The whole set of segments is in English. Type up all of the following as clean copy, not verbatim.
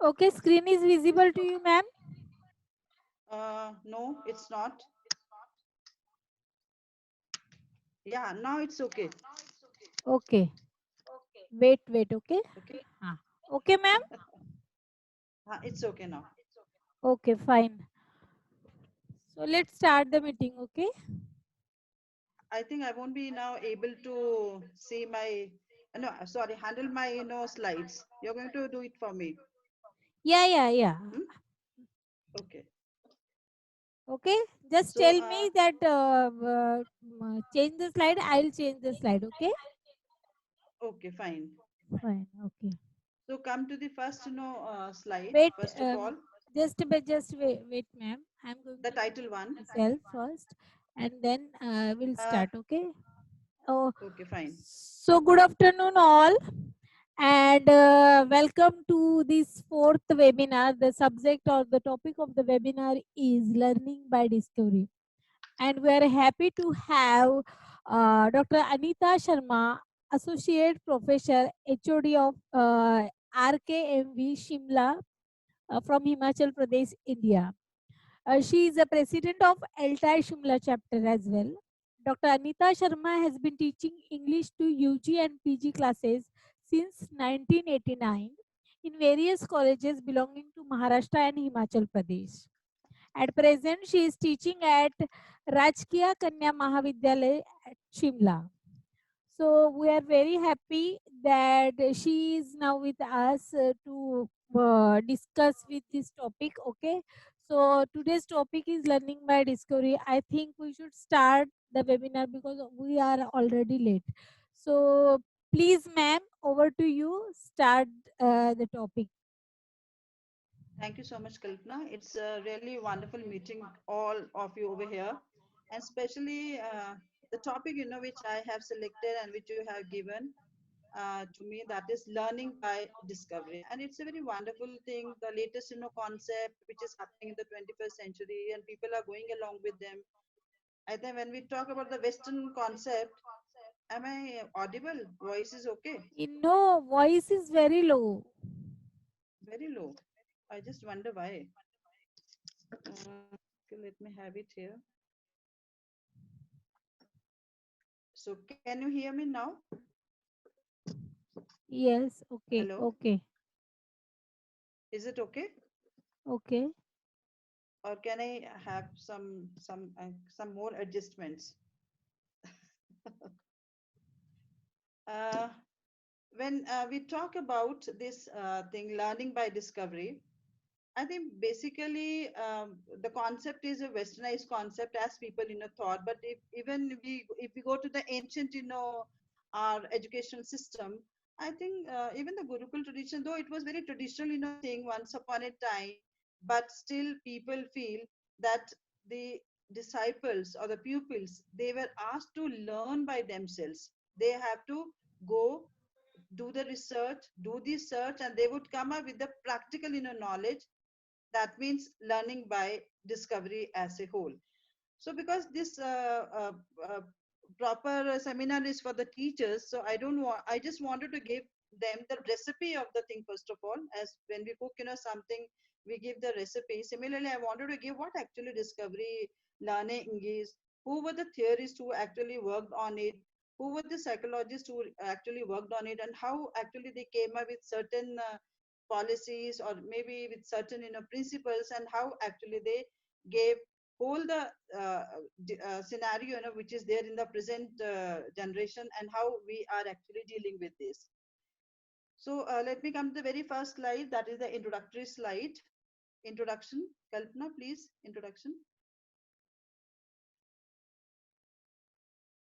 Okay, screen is visible to you, ma'am. No, it's not. Yeah, now it's okay. Okay. Wait, okay. Okay. Ah. Okay, ma'am. It's okay now. Okay, fine. So let's start the meeting, okay? I think I won't be now able to see my, no, sorry, handle my, slides. You're going to do it for me. Yeah. Hmm? Okay. Okay, just So, tell me that change the slide. I'll change the slide, okay? okay, fine. Fine, okay. So come to the first, slide, Wait, first of all, just wait, ma'am. I'm going the to title one. myself first, and then we'll Uh, start, okay? Oh, okay, fine. so good afternoon, all, and welcome to this fourth webinar. The subject or the topic of the webinar is learning by discovery, and we are happy to have Dr. Anita Sharma, Associate Professor, HOD of RKMV Shimla from Himachal Pradesh, India. She is the president of LTI Shimla chapter as well. Dr. Anita Sharma has been teaching English to UG and PG classes since 1989 in various colleges belonging to Maharashtra and Himachal Pradesh. At present, she is teaching at Rajkiya Kanya Mahavidyalaya at Shimla. So we are very happy that she is now with us to discuss with this topic. Okay. So today's topic is learning by discovery. I think we should start the webinar because we are already late. So please, ma'am, over to you. Start the topic. Thank you so much, Kalpana. It's a really wonderful meeting all of you over here, and especially the topic, which I have selected and which you have given to me, that is learning by discovery. And it's a very wonderful thing, the latest, concept which is happening in the 21st century, and people are going along with them. I think when we talk about the Western concept, am I audible? Voice is okay? No, voice is very low. Very low. I just wonder why. Okay, let me have it here. So can you hear me now? Yes. Okay. Hello? Okay. Is it okay? Okay. Or can I have some more adjustments? uh, when we talk about this thing, learning by discovery, I think basically the concept is a westernized concept as people thought. But if even if we go to the ancient our educational system, I think even the Gurukul tradition, though it was very traditional thing once upon a time, but still people feel that the disciples or the pupils, they were asked to learn by themselves. They have to go do the research, do the search, and they would come up with the practical knowledge. That means learning by discovery as a whole. So because this uh, proper seminar is for the teachers, so I just wanted to give them the recipe of the thing. First of all, as when we cook something, we give the recipe. Similarly, I wanted to give what actually discovery learning is, who were the theorists who actually worked on it, who were the psychologists who actually worked on it, and how actually they came up with certain policies, or maybe with certain principles, and how actually they gave whole the scenario which is there in the present generation, and how we are actually dealing with this. So let me come to the very first slide, that is the introductory slide. Introduction. Kalpana, please. Introduction.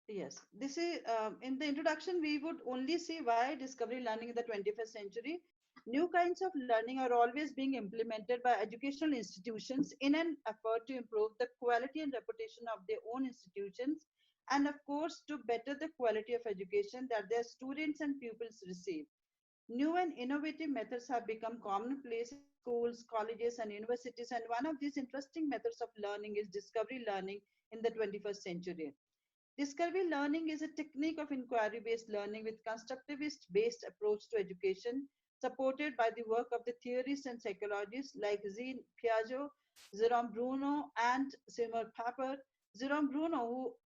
Yes, this is in the introduction. We would only see why discovery learning in the 21st century. New kinds of learning are always being implemented by educational institutions in an effort to improve the quality and reputation of their own institutions, and of course, to better the quality of education that their students and pupils receive. New and innovative methods have become commonplace in schools, colleges, and universities, and one of these interesting methods of learning is discovery learning in the 21st century. Discovery learning is a technique of inquiry based learning with constructivist based approach to education, supported by the work of the theorists and psychologists like Jean Piaget, Jerome Bruno, and Seymour Papert. Jerome Bruno,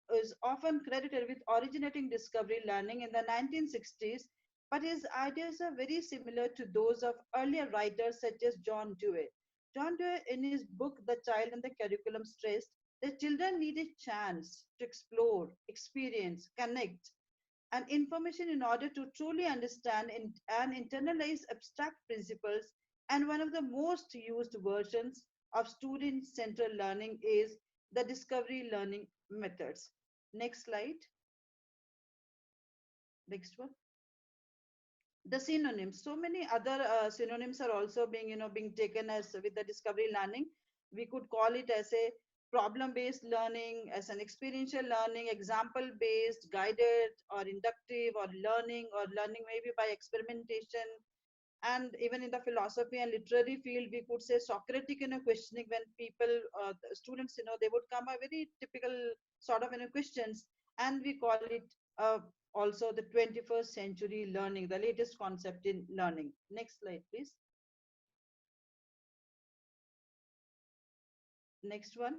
who is often credited with originating discovery learning in the 1960s, but his ideas are very similar to those of earlier writers such as John Dewey. John Dewey, in his book The Child and the Curriculum, stressed that children need a chance to explore, experience, connect, and information in order to truly understand and internalize abstract principles. And one of the most used versions of student centered learning is the discovery learning methods. Next slide. Next one. The synonyms, so many other synonyms are also being being taken as with the discovery learning. We could call it as a problem based learning, as an experiential learning, example based, guided or inductive, or learning maybe by experimentation. And even in the philosophy and literary field, we could say Socratic questioning, when people students they would come a very typical sort of questions, and we call it also the 21st century learning, the latest concept in learning. Next slide, please. Next one.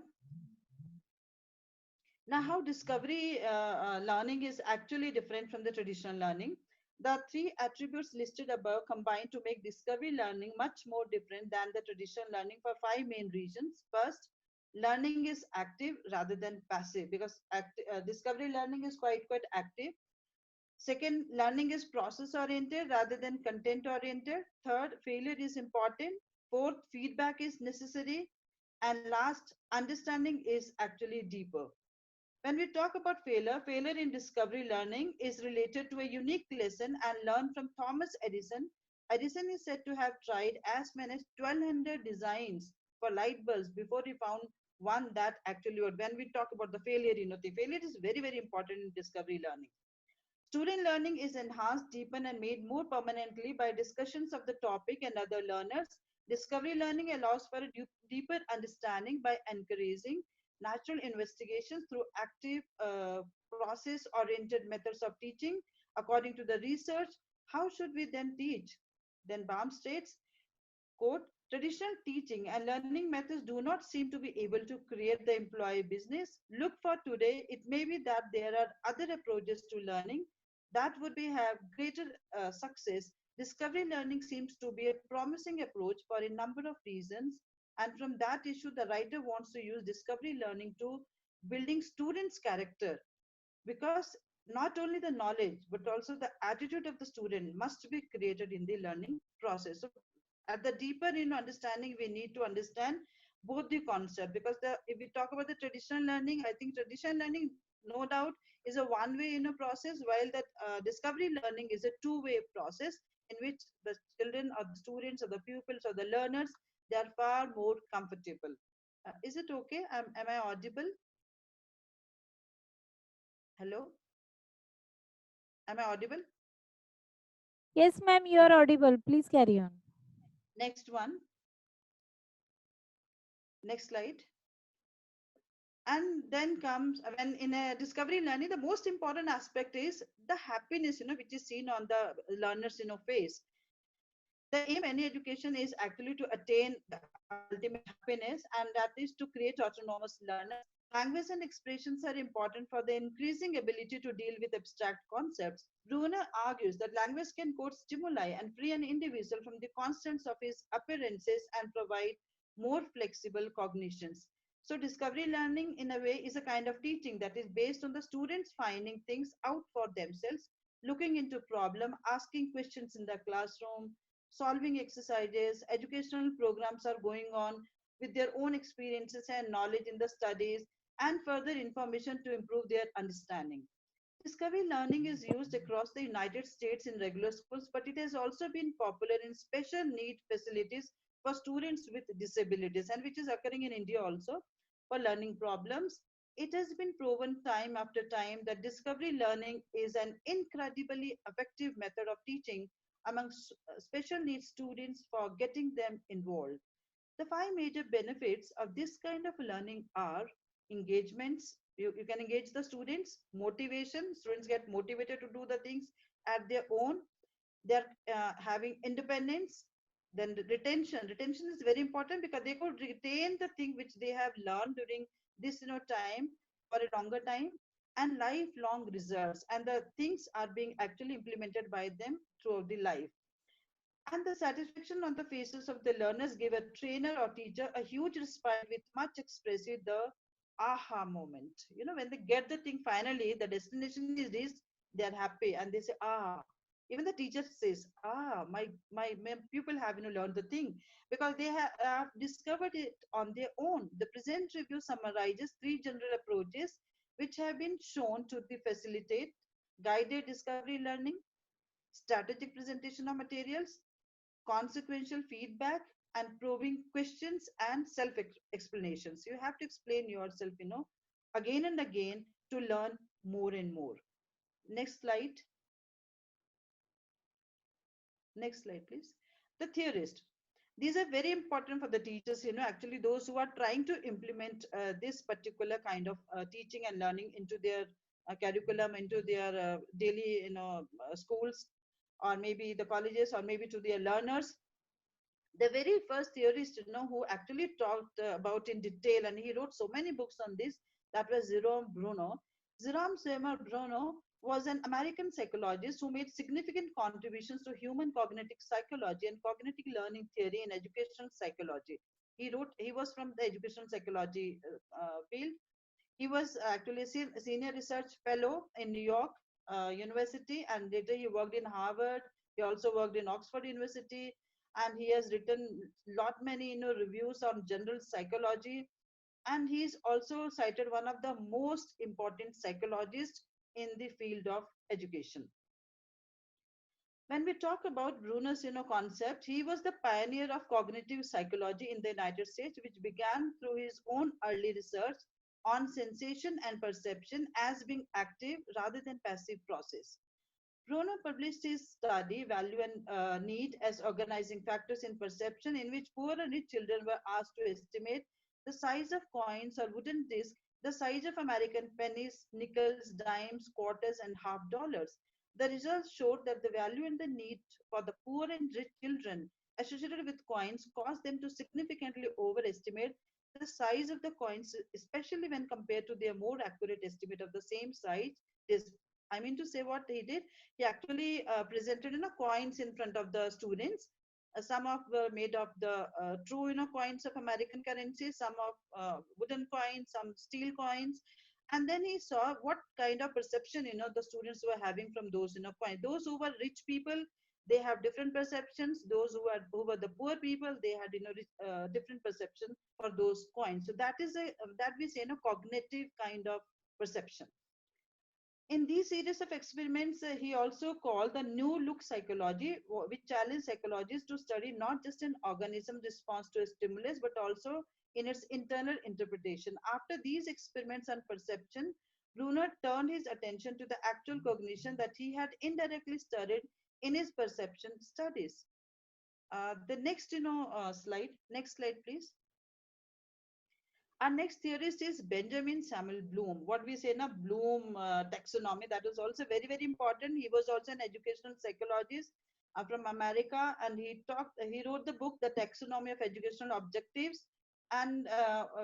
Now, how discovery learning is actually different from the traditional learning. The three attributes listed above combine to make discovery learning much more different than the traditional learning for five main reasons. First, learning is active rather than passive, because discovery learning is quite active. Second, learning is process oriented rather than content oriented. Third, failure is important. Fourth, feedback is necessary. And last, understanding is actually deeper. When we talk about failure, failure in discovery learning is related to a unique lesson and learned from Thomas Edison. Edison is said to have tried as many as 1200 designs for light bulbs before he found one that actually worked. When we talk about the failure, the failure is very important in discovery learning. Student learning is enhanced, deepened, and made more permanently by discussions of the topic and other learners. Discovery learning allows for a deeper understanding by encouraging natural investigations through active process oriented methods of teaching. According to the research, how should we then teach? Then Baum states, quote, traditional teaching and learning methods do not seem to be able to create the employee business. Look for today, it may be that there are other approaches to learning that would be have greater success. Discovery learning seems to be a promising approach for a number of reasons. And from that issue, the writer wants to use discovery learning to building students' character, because not only the knowledge but also the attitude of the student must be created in the learning process. So at the deeper understanding, we need to understand both the concept, because if we talk about the traditional learning, I think traditional learning no doubt is a one way process, while that discovery learning is a two-way process in which the children or the students or the pupils or the learners, they are far more comfortable. Is it okay? Am I audible? Hello, am I audible? Yes, ma'am, you are audible. Please carry on. Next one. Next slide. And then comes, when in a discovery learning, the most important aspect is the happiness which is seen on the learners face. The aim of any education is actually to attain the ultimate happiness, and that is to create autonomous learners. Language and expressions are important for the increasing ability to deal with abstract concepts. Bruner argues that language can code stimuli and free an individual from the constraints of his appearances and provide more flexible cognitions. So discovery learning in a way is a kind of teaching that is based on the students finding things out for themselves, looking into problem, asking questions in the classroom, solving exercises. Educational programs are going on with their own experiences and knowledge in the studies and further information to improve their understanding. Discovery learning is used across the United States in regular schools, but it has also been popular in special need facilities for students with disabilities, and which is occurring in India also for learning problems. It has been proven time after time that discovery learning is an incredibly effective method of teaching among special needs students for getting them involved. The five major benefits of this kind of learning are engagements. You can engage the students, motivation, students get motivated to do the things at their own, They're having independence. Then the retention is very important because they could retain the thing which they have learned during this time for a longer time, and lifelong results, and the things are being actually implemented by them throughout the life. And the satisfaction on the faces of the learners give a trainer or teacher a huge respite with much expressive the aha moment. When they get the thing finally, the destination is reached, they are happy and they say, ah. Even the teacher says, ah, my pupil have learned the thing because they have discovered it on their own. The present review summarizes three general approaches which have been shown to be facilitate guided discovery learning, strategic presentation of materials, consequential feedback, and probing questions and self explanations. You have to explain yourself, again and again to learn more and more. Next slide. Next slide, please. The theorist. These are very important for the teachers, actually those who are trying to implement this particular kind of teaching and learning into their curriculum, into their daily, schools, or maybe the colleges, or maybe to their learners. The very first theorist who actually talked about in detail, and he wrote so many books on this, that was Jerome Bruno. Jerome Seymour Bruno was an American psychologist who made significant contributions to human cognitive psychology and cognitive learning theory in educational psychology. He was from the educational psychology field. He was actually a senior research fellow in New York University, and later he worked in Harvard. He also worked in Oxford University, and he has written lot many reviews on general psychology. And he's also cited one of the most important psychologists in the field of education. When we talk about Bruner's concept, he was the pioneer of cognitive psychology in the United States, which began through his own early research on sensation and perception as being active rather than passive process. Bruno published his study Value and Need as organizing factors in perception, in which poor and rich children were asked to estimate the size of coins or wooden discs, the size of American pennies, nickels, dimes, quarters, and half dollars. The results showed that the value and the need for the poor and rich children associated with coins caused them to significantly overestimate the size of the coins, especially when compared to their more accurate estimate of the same size. I mean to say, what he did, he actually presented coins in front of the students. Some of were made of the true coins of American currency, some of wooden coins, some steel coins. And then he saw what kind of perception the students were having from those coins. Those who were rich people, they have different perceptions. Those who were the poor people, they had different perception for those coins. So that is a that we say cognitive kind of perception. In these series of experiments, he also called the new look psychology, which challenged psychologists to study not just an organism response to a stimulus, but also in its internal interpretation. After these experiments on perception, Bruner turned his attention to the actual cognition that he had indirectly studied in his perception studies. The next, slide. Next slide, please. Our next theorist is Benjamin Samuel Bloom. What we say now, Bloom taxonomy, that is also very, very important. He was also an educational psychologist from America, and he wrote the book, The Taxonomy of Educational Objectives. And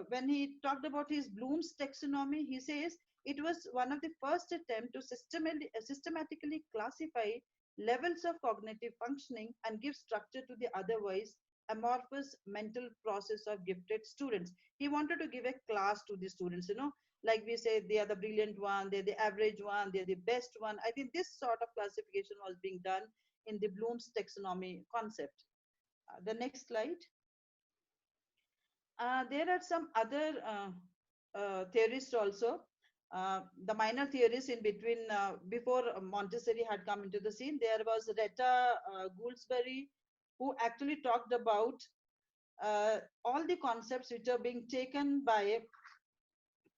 when he talked about his Bloom's taxonomy, he says it was one of the first attempt to systematically classify levels of cognitive functioning and give structure to the otherwise amorphous mental process of gifted students. He wanted to give a class to the students, like we say, they are the brilliant one, they're the average one, they're the best one. I think this sort of classification was being done in the Bloom's taxonomy concept. The next slide. There are some other theorists also. The minor theorists in between, before Montessori had come into the scene, there was Retta Gouldsbury, who actually talked about all the concepts which are being taken by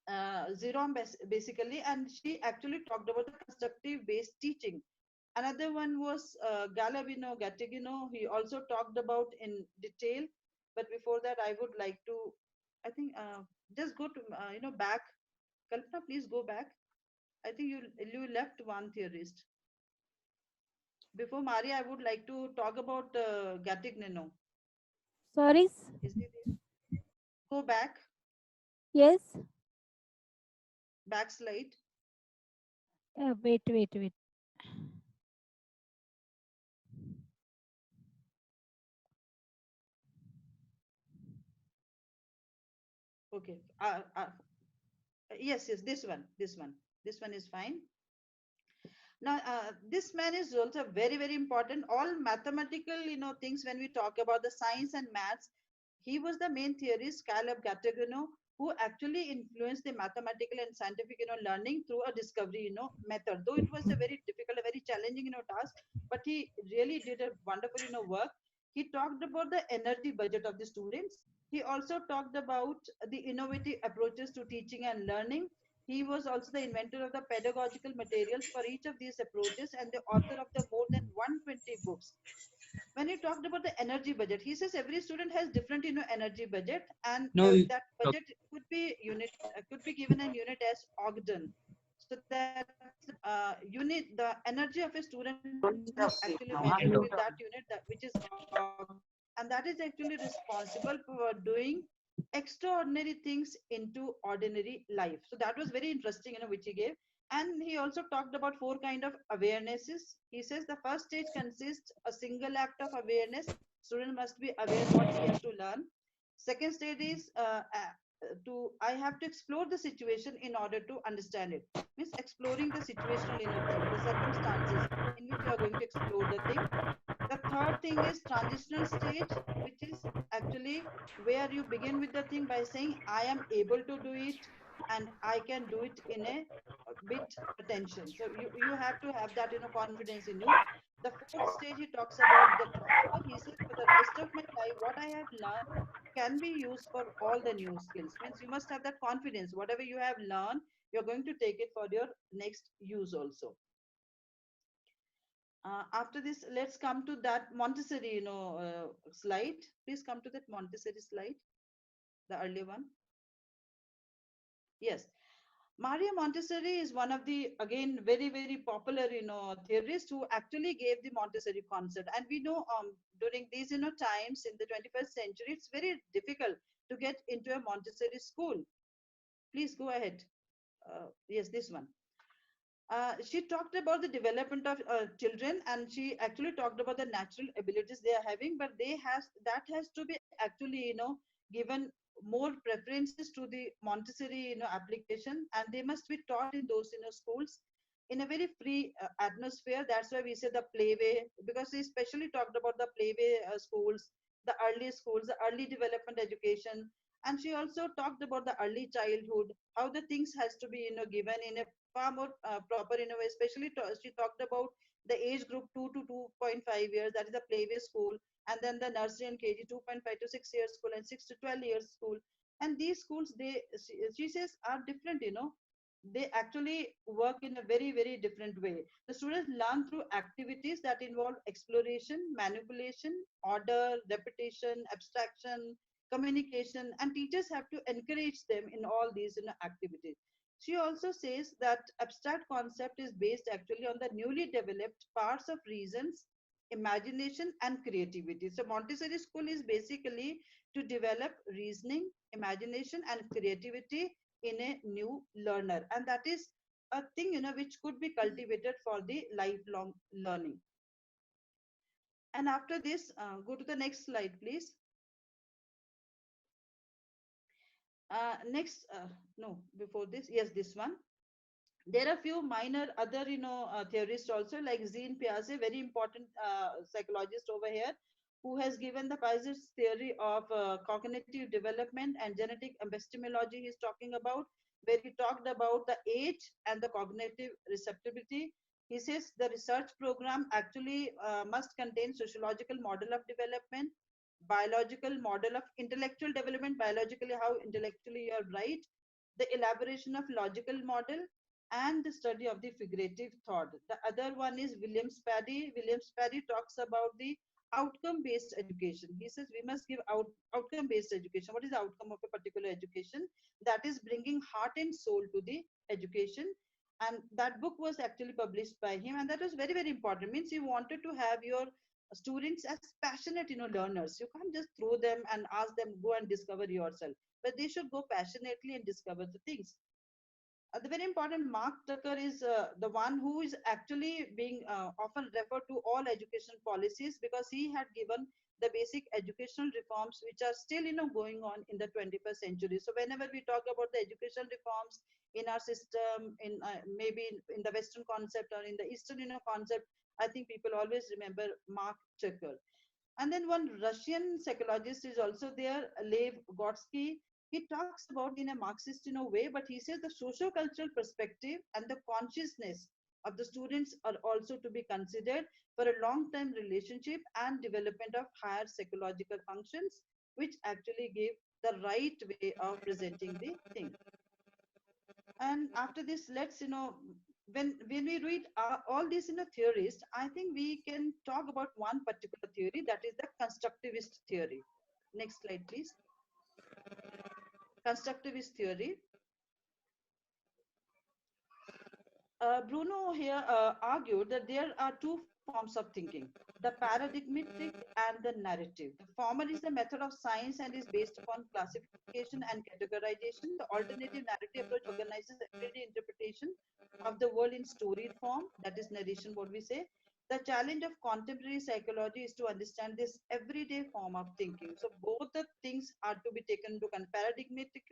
Zerom basically, and she actually talked about the constructive based teaching. Another one was Galavino Gattigino. He also talked about in detail. But before that, I would like to, I think, just go to back. Kalpana, please go back. I think you left one theorist. Before Mari, I would like to talk about Gattignino. Sorry. Is it there? Go back, Yes. backslide. Wait. Okay. Yes, this one is fine. Now, this man is also very, very important. All mathematical, things when we talk about the science and maths, he was the main theorist, Caleb Gattagino, who actually influenced the mathematical and scientific, learning through a discovery, method. Though it was a very difficult, a very challenging, task, but he really did a wonderful, work. He talked about the energy budget of the students. He also talked about the innovative approaches to teaching and learning. He was also the inventor of the pedagogical materials for each of these approaches and the author of the more than 120 books. When he talked about the energy budget, he says every student has different, energy budget, and No, that budget could be given an unit as Ogden. So that unit, the energy of a student must be actually measured with that unit, that which is Ogden, and that is actually responsible for doing extraordinary things into ordinary life. So that was very interesting, which he gave. And he also talked about four kind of awarenesses. He says the first stage consists a single act of awareness. Student must be aware what he has to learn. Second stage is to I have to explore the situation in order to understand it. Means exploring the situational thing, the circumstances in which you are going to explore the thing. The third thing is transitional stage, which is actually where you begin with the thing by saying I am able to do it and I can do it in a bit attention. So you have to have that confidence in you. The fourth stage he talks about the transfer. He says for the rest of my life what I have learned can be used for all the new skills. Means you must have that confidence. Whatever you have learned, you're going to take it for your next use also. After this, let's come to that Montessori, slide. Please come to that Montessori slide, the earlier one. Yes. Maria Montessori is one of the, again, very, very popular, theorists who actually gave the Montessori concept. And we know during these, times in the 21st century, it's very difficult to get into a Montessori school. Please go ahead. Yes, this one. She talked about the development of children, and she actually talked about the natural abilities they are having, but that has to be actually given more preferences to the Montessori application, and they must be taught in those schools in a very free atmosphere. That's why we say the playway, because she especially talked about the playway schools, the early schools, the early development education. And she also talked about the early childhood, how the things has to be given in a far more proper in a way. Especially she talked about the age group 2 to 2.5 years, that is the playway school, and then the nursery and KG 2.5 to 6 years school and 6 to 12 years school. And these schools, she says, are different. They actually work in a very, very different way. The students learn through activities that involve exploration, manipulation, order, repetition, abstraction, communication, and teachers have to encourage them in all these activities. She also says that abstract concept is based actually on the newly developed parts of reasons, imagination, and creativity. So Montessori school is basically to develop reasoning, imagination, and creativity in a new learner, and that is a thing which could be cultivated for the lifelong learning. And after this, go to the next slide, please. Next, no, before this, yes, this one. There are few minor other theorists also, like Jean Piaget, very important psychologist over here, who has given the Piaget's theory of cognitive development and genetic epistemology. He's talking about, where he talked about the age and the cognitive receptivity. He says the research program actually must contain sociological model of development, biological model of intellectual development, biologically how intellectually you are right, the elaboration of logical model, and the study of the figurative thought. The other one is William Spady. William Spady talks about the outcome based education. He says we must give outcome based education. What is the outcome of a particular education? That is bringing heart and soul to the education. and that book was actually published by him, and that was very, very important. Means he wanted to have your students as passionate, learners. You can't just throw them and ask them go and discover yourself, but they should go passionately and discover the things. The very important Mark Tucker is the one who is actually being often referred to all education policies, because he had given the basic educational reforms which are still going on in the 21st century. So whenever we talk about the educational reforms in our system, in maybe in the Western concept or in the Eastern concept, I think people always remember Mark Tucker. And then one Russian psychologist is also there, Lev Gotsky. He talks about in a Marxist way, but he says the socio-cultural perspective and the consciousness of the students are also to be considered for a long-term relationship and development of higher psychological functions, which actually give the right way of presenting the thing. And after this, let's when we read all these theories, I think we can talk about one particular theory, that is the constructivist theory. Next slide, please. Constructivist theory. Bruno here argued that there are two forms of thinking, the paradigmatic and the narrative. The former is the method of science and is based upon classification and categorization. The alternative narrative approach organizes everyday interpretation of the world in storied form, that is narration, what we say. The challenge of contemporary psychology is to understand this everyday form of thinking. So both the things are to be taken into account. Paradigmatic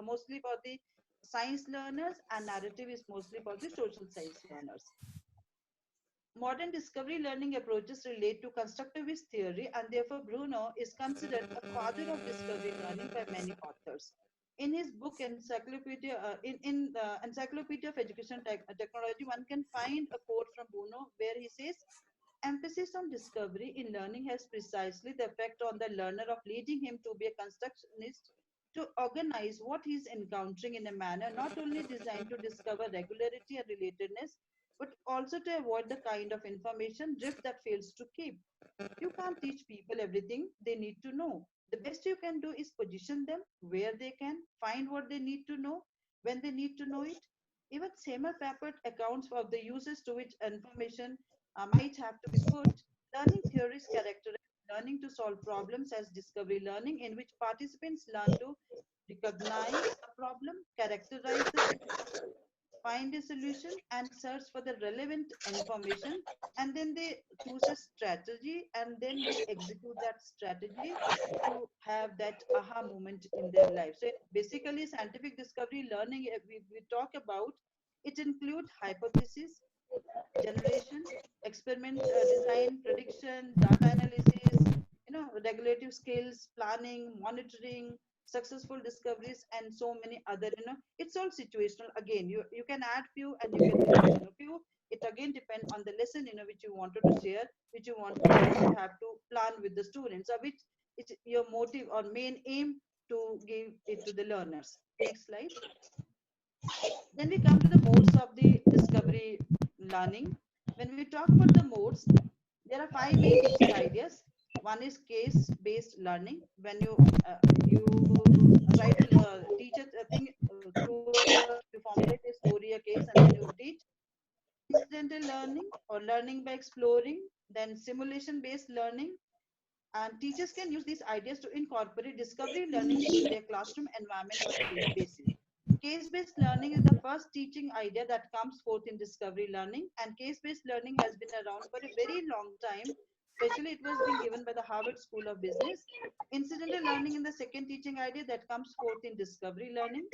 mostly for the science learners, and narrative is mostly for the social science learners. Modern discovery learning approaches relate to constructivist theory, and therefore Bruno is considered a father of discovery learning by many authors. In his book in the Encyclopedia of Education Technology, one can find a quote from Bruno where he says, emphasis on discovery in learning has precisely the effect on the learner of leading him to be a constructionist, to organize what he is encountering in a manner not only designed to discover regularity and relatedness, but also to avoid the kind of information drift that fails to keep. You can't teach people everything they need to know. The best you can do is position them where they can find what they need to know when they need to know it. Even Seymour Papert accounts for the uses to which information might have to be put. Learning theories characterize learning to solve problems as discovery learning, in which participants learn to recognize a problem, characterize the situation, find a solution, and search for the relevant information, and then they choose a strategy, and then they execute that strategy to have that aha moment in their life. So basically scientific discovery learning, we talk about, it includes hypothesis generation, experiment design, prediction, data analysis, regulative skills, planning, monitoring, successful discoveries, and so many other. It's all situational. Again, you can add few and you can remove few. It again depend on the lesson which you wanted to share, which you have to plan with the students, or which it's your motive or main aim to give it to the learners. Next slide. Then we come to the modes of the discovery learning. When we talk about the modes, there are five main teaching ideas. One is case-based learning. When you try to teach a thing through you formulate a story, a case, and then you teach. Incidental learning or learning by exploring. Then simulation-based learning, and teachers can use these ideas to incorporate discovery learning into their classroom environment on a daily basis. Case-based learning is the first teaching idea that comes forth in discovery learning, and case-based learning has been around for a very long time. Especially it was being given by the Harvard School of Business. Incidental learning is the second teaching idea that comes forth in discovery learning.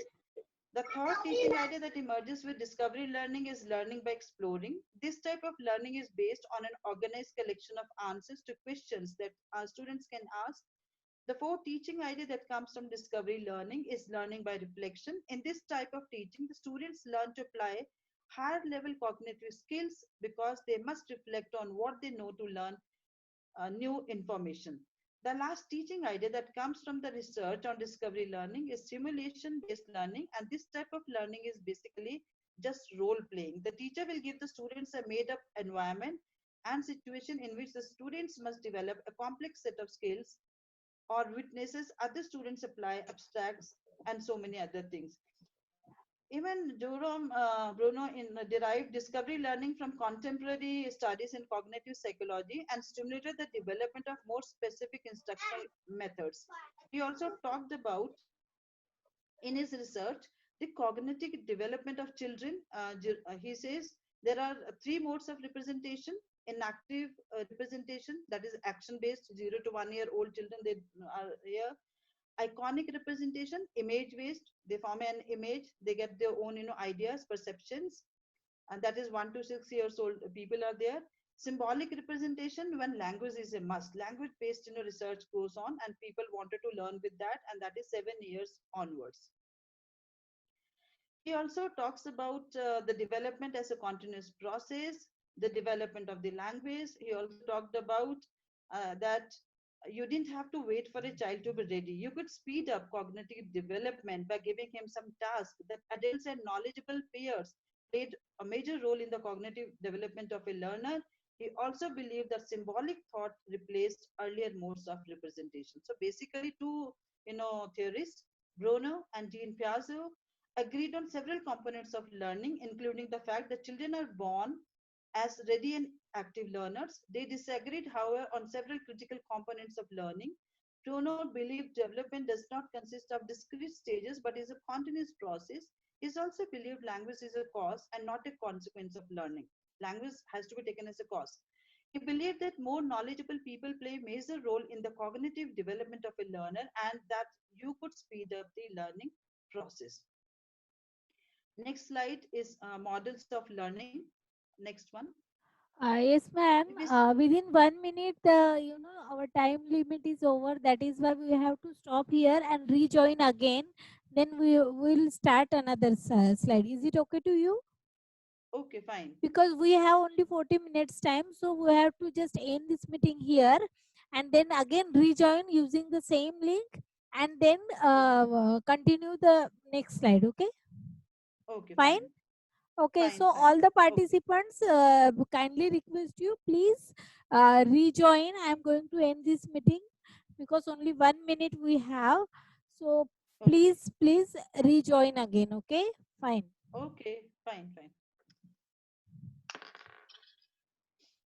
The third teaching idea that emerges with discovery learning is learning by exploring. This type of learning is based on an organized collection of answers to questions that our students can ask. The fourth teaching idea that comes from discovery learning is learning by reflection. In this type of teaching, the students learn to apply higher level cognitive skills because they must reflect on what they know to learn new information. The last teaching idea that comes from the research on discovery learning is simulation based learning, and this type of learning is basically just role playing. The teacher will give the students a made up environment and situation in which the students must develop a complex set of skills or witnesses other students apply abstracts and so many other things. Even Bruno derived discovery learning from contemporary studies in cognitive psychology and stimulated the development of more specific instructional methods. He also talked about in his research the cognitive development of children. He says there are three modes of representation: inactive representation, that is action based, 0 to 1 year old children, they are here. Iconic representation, image based, they form an image, they get their own ideas, perceptions, and that is 1 to 6 years old people are there. Symbolic representation, when language is a must, language based research goes on and people wanted to learn with that, and that is 7 years onwards. He also talks about the development as a continuous process, the development of the language. He also talked about that you didn't have to wait for a child to be ready. You could speed up cognitive development by giving him some tasks. That adults and knowledgeable peers played a major role in the cognitive development of a learner. He also believed that symbolic thought replaced earlier modes of representation. So basically, two theorists, Bruno and Jean Piaget, agreed on several components of learning, including the fact that children are born as ready and active learners. They disagreed, however, on several critical components of learning. Bruno believed development does not consist of discrete stages but is a continuous process. He also believed language is a cause and not a consequence of learning. Language has to be taken as a cause. He believed that more knowledgeable people play a major role in the cognitive development of a learner and that you could speed up the learning process. Next slide is models of learning. Next one. Yes, ma'am. If we, Within 1 minute, our time limit is over. That is why we have to stop here and rejoin again. Then we will start another slide. Is it okay to you? okay, fine. Because we have only 40 minutes time, so we have to just end this meeting here and then again rejoin using the same link and then continue the next slide. Okay, Okay, fine. fine. Okay, Fine, so fine. all the Okay. participants, kindly request you, please rejoin. I am going to end this meeting because only 1 minute we have. So Okay. please rejoin again. Okay, fine. Okay, fine, fine.